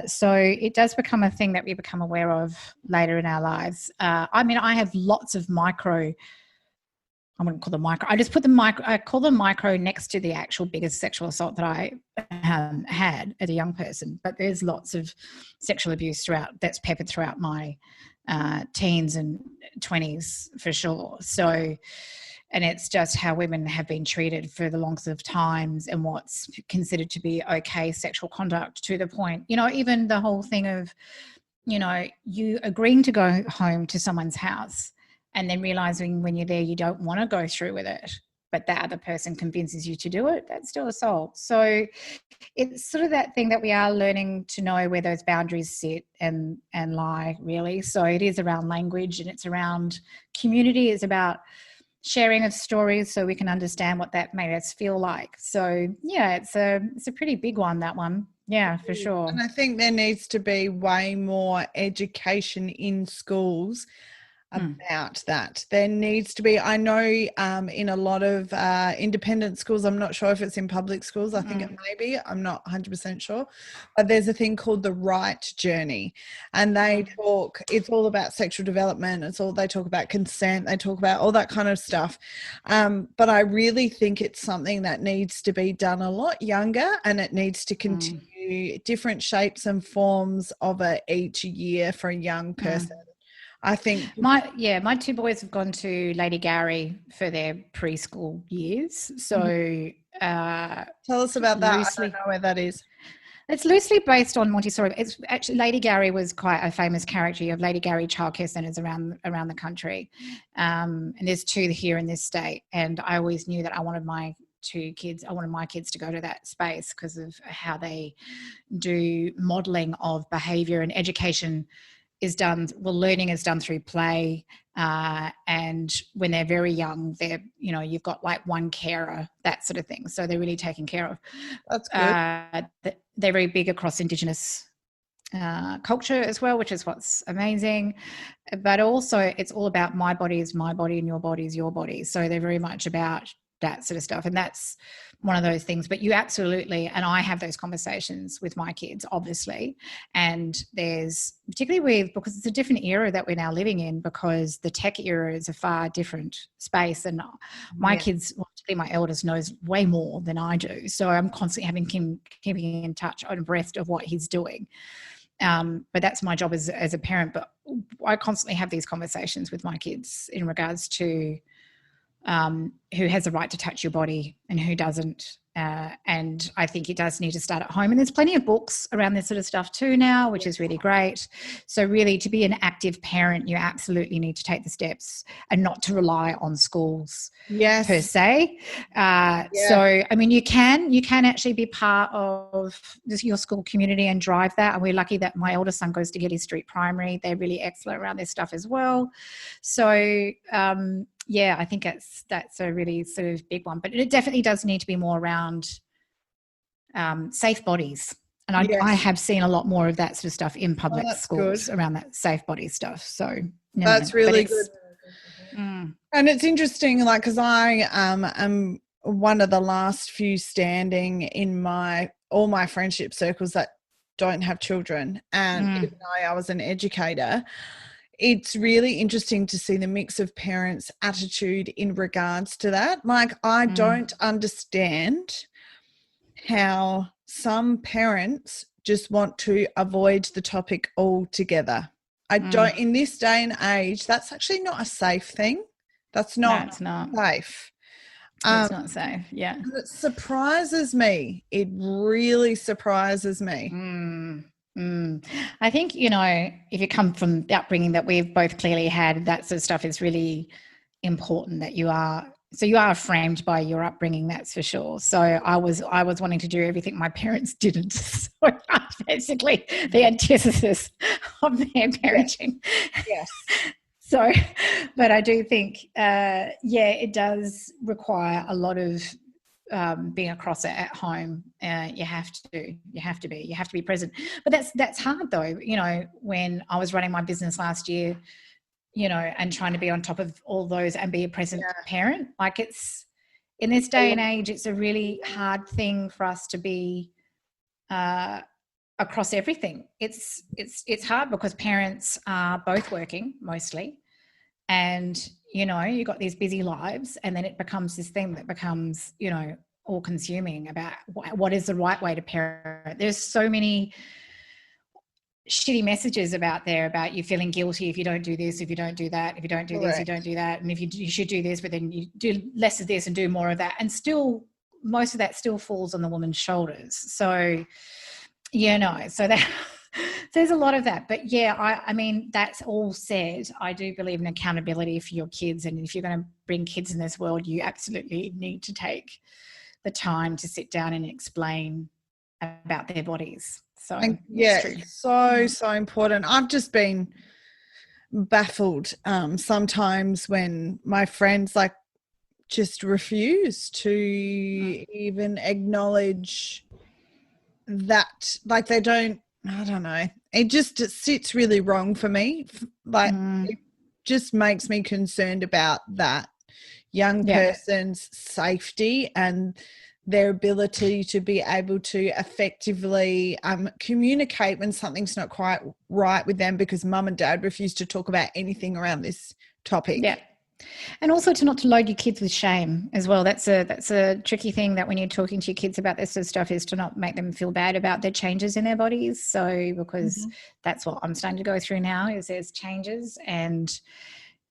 S5: So it does become a thing that we become aware of later in our lives. I have lots of micro, I wouldn't call them micro. I just put I call them micro next to the actual biggest sexual assault that I had as a young person. But there's lots of sexual abuse that's peppered throughout my teens and 20s for sure. So, and it's just how women have been treated for the longest of times and what's considered to be okay sexual conduct, to the point, even the whole thing of, you agreeing to go home to someone's house and then realizing when you're there you don't want to go through with it, but that other person convinces you to do it, that's still assault. So it's sort of that thing that we are learning to know where those boundaries sit and lie, really. So it is around language and it's around community. It's about sharing of stories so we can understand what that made us feel like. So yeah, it's a pretty big one, that one. Yeah, for sure.
S2: And I think there needs to be way more education in schools about that. There needs to be, I know in a lot of independent schools, I'm not sure if it's in public schools, I think it may be, I'm not 100% sure, but there's a thing called the Right Journey, and they talk, it's all about sexual development, they talk about consent, they talk about all that kind of stuff, but I really think it's something that needs to be done a lot younger, and it needs to continue different shapes and forms of it each year for a young person. I think
S5: My two boys have gone to Lady Gary for their preschool years. So
S2: tell us about that. I don't know where that is.
S5: it's loosely based on Montessori. It's actually, Lady Gary was quite a famous character. You have Lady Gary childcare centres around the country, and there's two here in this state. And I always knew that I wanted my kids to go to that space because of how they do modelling of behaviour, and education is done. Well, learning is done through play. And when they're very young, you've got like one carer, that sort of thing. So they're really taken care of.
S2: That's good.
S5: They're very big across Indigenous culture as well, which is what's amazing. But also it's all about my body is my body and your body is your body. So they're very much about that sort of stuff. And that's one of those things. But you absolutely, and I have those conversations with my kids, obviously. And there's particularly because it's a different era that we're now living in, because the tech era is a far different space. And my kids, particularly my eldest, knows way more than I do. So I'm constantly keeping in touch and abreast of what he's doing. But that's my job as a parent. But I constantly have these conversations with my kids in regards to who has the right to touch your body and who doesn't. And I think it does need to start at home. And there's plenty of books around this sort of stuff too now, which is really great. So really, to be an active parent, you absolutely need to take the steps and not to rely on schools per se. So, I mean, you can actually be part of your school community and drive that. And we're lucky that my eldest son goes to Gilly Street Primary. They're really excellent around this stuff as well. So, I think that's a really sort of big one. But it definitely does need to be more around safe bodies. And I have seen a lot more of that sort of stuff in public schools around that safe body stuff. So
S2: that's really good. And it's interesting, like, because I am one of the last few standing in all my friendship circles that don't have children. And even though I was an educator, it's really interesting to see the mix of parents' attitude in regards to that. Like, I don't understand how some parents just want to avoid the topic altogether. I don't, in this day and age, that's actually not a safe thing. That's not,
S5: it's not
S2: safe.
S5: It's not safe, yeah.
S2: It surprises me. It really surprises me.
S5: I think, if you come from the upbringing that we've both clearly had, that sort of stuff is really important, that you are framed by your upbringing, that's for sure. So I was wanting to do everything my parents didn't. So I'm basically the antithesis of their parenting.
S2: Yes.
S5: So, but I do think, it does require a lot of being across it at home. You have to be present. But that's hard though. When I was running my business last year, and trying to be on top of all those and be a present parent, like, it's in this day and age, it's a really hard thing for us to be across everything. It's hard because parents are both working mostly, and you've got these busy lives, and then it becomes this thing that becomes all consuming about what is the right way to parent. There's so many shitty messages about you feeling guilty if you don't do this, if you don't do that, if you don't do this, you don't do that, and if you should do this, but then you do less of this and do more of that, and still most of that still falls on the woman's shoulders. So so that there's a lot of that. But I mean, that's all said, I do believe in accountability for your kids, and if you're going to bring kids in this world, you absolutely need to take the time to sit down and explain about their bodies. So so
S2: important. I've just been baffled sometimes when my friends just refuse to even acknowledge that, they don't, I don't know, it sits really wrong for me. It just makes me concerned about that young person's safety and their ability to be able to effectively communicate when something's not quite right with them because mum and dad refuse to talk about anything around this topic.
S5: And also to not to load your kids with shame as well. That's a tricky thing, that when you're talking to your kids about this sort of stuff, is to not make them feel bad about their changes in their bodies. So because that's what I'm starting to go through now, is there's changes, and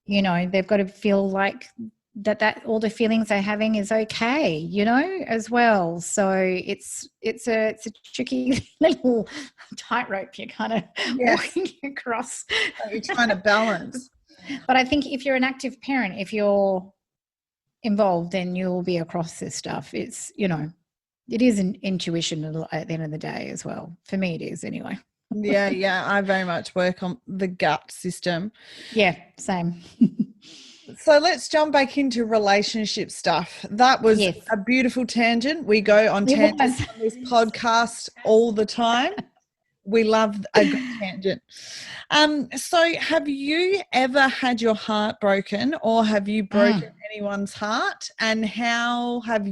S5: you know, they've got to feel like that all the feelings they're having is okay, you know, as well. So it's a tricky little tightrope you're kind of walking across.
S2: You're trying to balance.
S5: But I think if you're an active parent, if you're involved, then you'll be across this stuff. It's, you know, it is an intuition at the end of the day as well. For me, it is anyway.
S2: Yeah. I very much work on the gut system.
S5: Yeah, same.
S2: So let's jump back into relationship stuff. That was a beautiful tangent. We go on tangents on this podcast all the time. We love a good tangent. So have you ever had your heart broken, or have you broken anyone's heart? And how have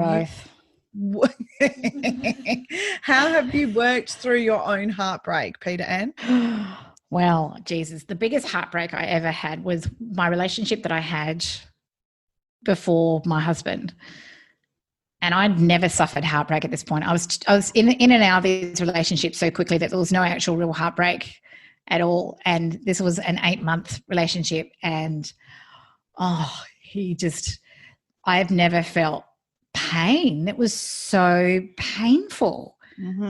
S2: how have you worked through your own heartbreak, Peta-Anne?
S5: Well, Jesus, the biggest heartbreak I ever had was my relationship that I had before my husband. And I'd never suffered heartbreak at this point. I was in and out of these relationships so quickly that there was no actual real heartbreak at all. And this was an 8-month relationship. And, I've never felt pain. It was so painful.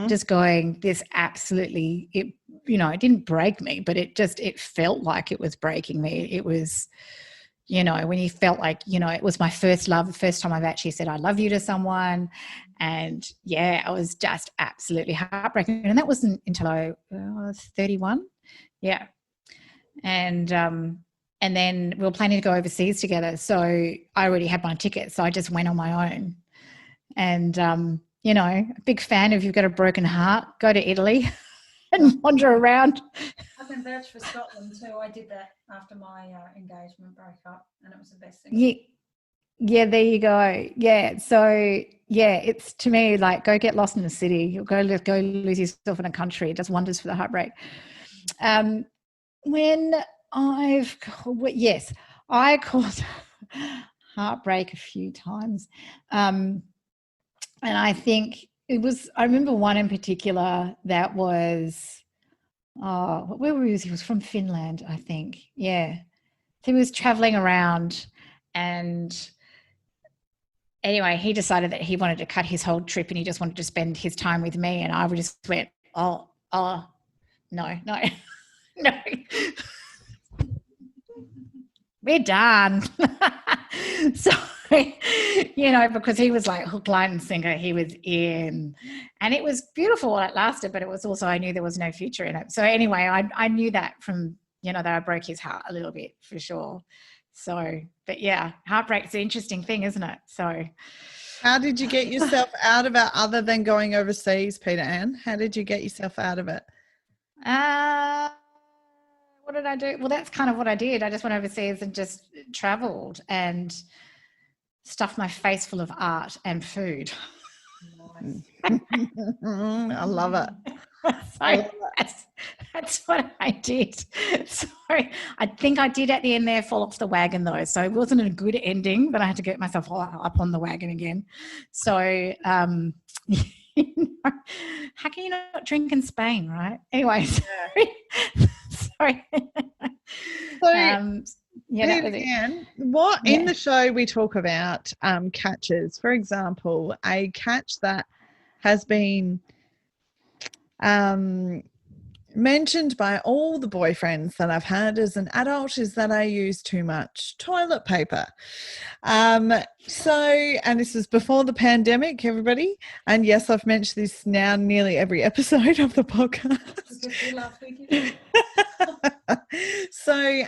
S5: Just going, this absolutely, it didn't break me, but it felt like it was breaking me. It was, you know, when you felt like, you know, it was my first love, the first time I've actually said I love you to someone. And yeah, I was just absolutely heartbroken. And that wasn't until I was 31. Yeah. And then we were planning to go overseas together. So I already had my ticket. So I just went on my own. And, you know, a big fan of, you've got a broken heart, go to Italy and wander around.
S6: I can vouch for Scotland too. I did that after my engagement broke up, and it was the best thing.
S5: Yeah, there you go. Yeah, so yeah, it's, to me, like, go get lost in a city. You'll go lose yourself in a country. It does wonders for the heartbreak. I caused heartbreak a few times, and I think I remember one in particular that was, where was he? He was from Finland, I think. Yeah. So he was traveling around, and anyway, he decided that he wanted to cut his whole trip and he just wanted to spend his time with me. And I just went, no. We're done. So, you know, because he was like hook, line and sinker, he was in, and it was beautiful while it lasted, but it was also, I knew there was no future in it. So anyway, I knew that from, you know, that I broke his heart a little bit for sure. So, but yeah, heartbreak's an interesting thing, isn't it? So
S2: how did you get yourself out of it other than going overseas, Peta-Anne? How did you get yourself out of it?
S5: What did I do? Well, that's kind of what I did. I just went overseas and just traveled and stuffed my face full of art and food.
S2: I love it.
S5: That's what I did. Sorry, I think I did at the end there fall off the wagon though. So it wasn't a good ending, but I had to get myself up on the wagon again. So, you know, how can you not drink in Spain, right? Anyway, sorry.
S2: So,
S5: yeah, that was it.
S2: In the show we talk about catches. For example, a catch that has been mentioned by all the boyfriends that I've had as an adult is that I use too much toilet paper. And this is before the pandemic, everybody. And yes, I've mentioned this now nearly every episode of the podcast. So,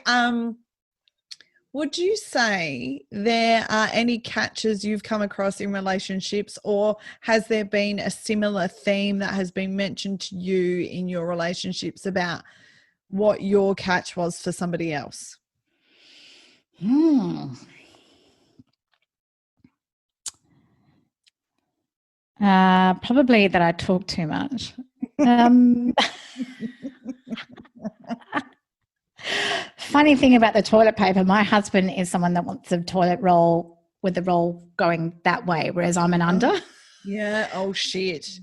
S2: would you say there are any catches you've come across in relationships, or has there been a similar theme that has been mentioned to you in your relationships about what your catch was for somebody else?
S5: Probably that I talk too much. Funny thing about the toilet paper, my husband is someone that wants a toilet roll with the roll going that way, whereas I'm an under.
S2: Yeah. Oh, shit.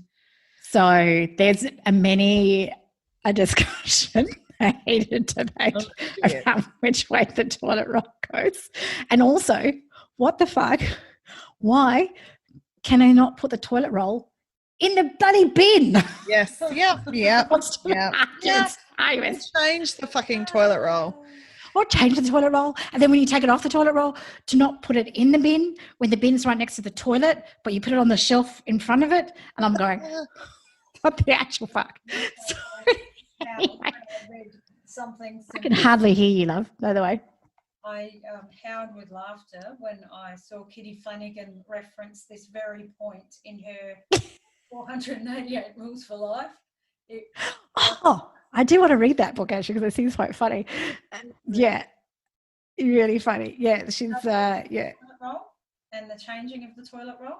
S5: So there's a discussion, a heated debate about which way the toilet roll goes. And also, what the fuck? Why can I not put the toilet roll in the bloody bin?
S2: Yes. Yep.
S5: What's the
S2: Yep. Change the fucking toilet roll.
S5: Or change the toilet roll, and then when you take it off the toilet roll, to not put it in the bin when the bin's right next to the toilet, but you put it on the shelf in front of it. And I'm going, what the actual fuck? So,
S6: I read something.
S5: I can hardly hear you, love, by the way.
S6: I howled with laughter when I saw Kitty Flanagan reference this very point in her 488 Rules for Life.
S5: I do want to read that book actually because it seems quite funny. Yeah, really funny. Yeah, she's yeah.
S6: Roll and the changing of the toilet roll.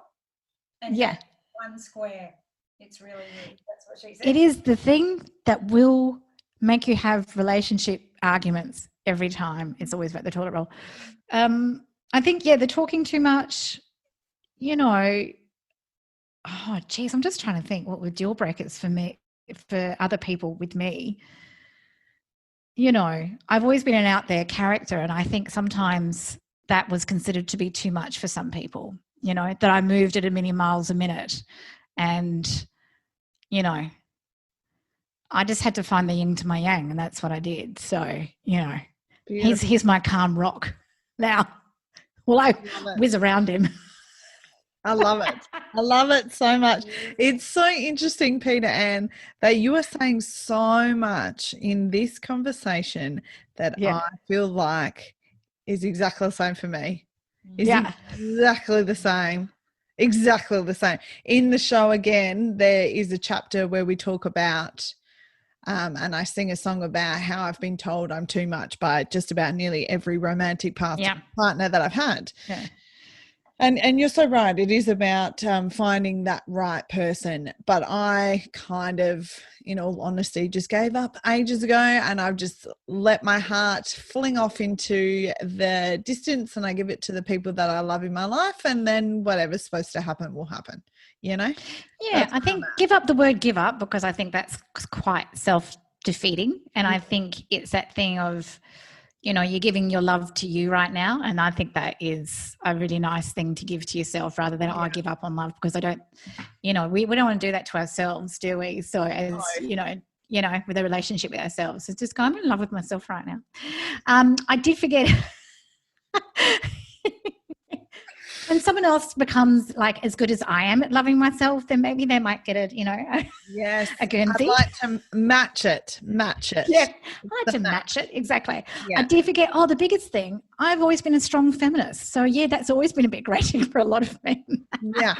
S6: And
S5: yeah,
S6: one square. It's really good. That's what she said.
S5: It is the thing that will make you have relationship arguments every time. It's always about the toilet roll. I think the talking too much. You know. Oh, geez, I'm just trying to think what were deal breakers for me. For other people with me, you know, I've always been an out there character, and I think sometimes that was considered to be too much for some people, you know, that I moved at a million miles a minute, and, you know, I just had to find the yin to my yang, and that's what I did. So, you know, he's my calm rock now. Well, I whiz around him.
S2: I love it. I love it so much. It's so interesting, Peta-Anne, that you are saying so much in this conversation that I feel like is exactly the same for me. Exactly the same. Exactly the same. In the show, again, there is a chapter where we talk about and I sing a song about how I've been told I'm too much by just about nearly every romantic partner that I've had. Yeah. And you're so right. It is about finding that right person. But I kind of, in all honesty, just gave up ages ago, and I've just let my heart fling off into the distance, and I give it to the people that I love in my life, and then whatever's supposed to happen will happen, you know?
S5: Yeah, I think give up because I think that's quite self-defeating. And I think it's that thing of, you know, you're giving your love to you right now. And I think that is a really nice thing to give to yourself rather than, I give up on love, because I don't, you know, we don't want to do that to ourselves, do we? So as, you know, with a relationship with ourselves, it's just go, I'm in love with myself right now. I did forget when someone else becomes like as good as I am at loving myself, then maybe they might get it, you know.
S2: Yes.
S5: A Guernsey.
S2: I'd like to match it.
S5: Yeah, I like to match it. Exactly. Yeah. I did forget, the biggest thing, I've always been a strong feminist. So, that's always been a bit grating for a lot of men.
S2: Yeah.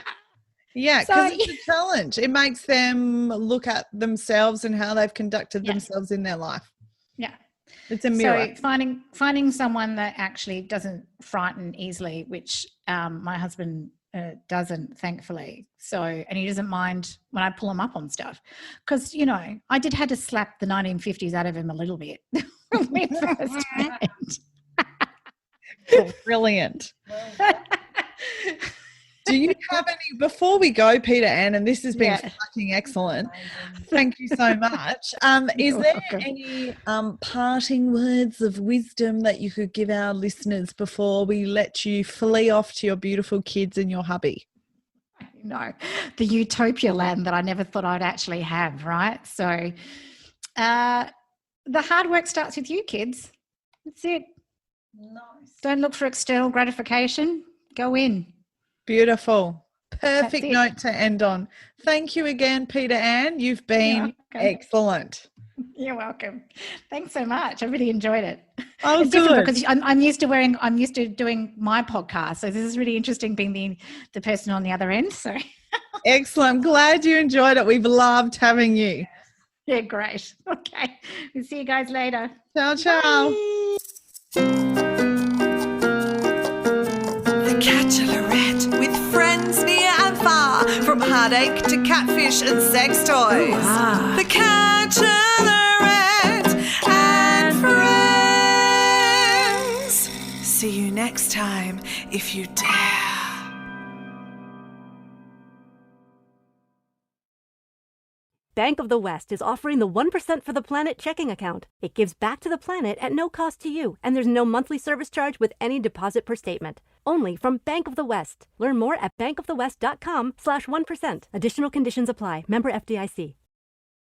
S2: Yeah, because it's a challenge. It makes them look at themselves and how they've conducted themselves in their life.
S5: Yeah.
S2: It's a mirror.
S5: So finding someone that actually doesn't frighten easily, which my husband doesn't, thankfully. So, and he doesn't mind when I pull him up on stuff, because, you know, I had to slap the 1950s out of him a little bit when we first met.
S2: Brilliant. Do you have any, before we go, Peta-Anne, and this has been fucking excellent, thank you so much. Is there any parting words of wisdom that you could give our listeners before we let you flee off to your beautiful kids and your hubby?
S5: No, the utopia land that I never thought I'd actually have, right? So the hard work starts with you, kids. That's it.
S6: Nice.
S5: Don't look for external gratification. Go in.
S2: Beautiful. Perfect note to end on. Thank you again, Peta-Anne. You've been excellent.
S5: You're welcome. Thanks so much. I really enjoyed it.
S2: Oh,
S5: it's
S2: good.
S5: different because I'm used to doing my podcast. So this is really interesting being the person on the other end. So
S2: excellent. I'm glad you enjoyed it. We've loved having you.
S5: Yeah, great. Okay. We'll see you guys later.
S2: Ciao, ciao.
S3: The Catchalorette, with friends near and far, from heartache to catfish and sex toys. The Catchalorette and friends. See you next time, if you dare.
S1: Bank of the West is offering the 1% for the planet checking account. It gives back to the planet at no cost to you, and there's no monthly service charge with any deposit per statement. Only from Bank of the West. Learn more at bankofthewest.com/1%. Additional conditions apply. Member FDIC.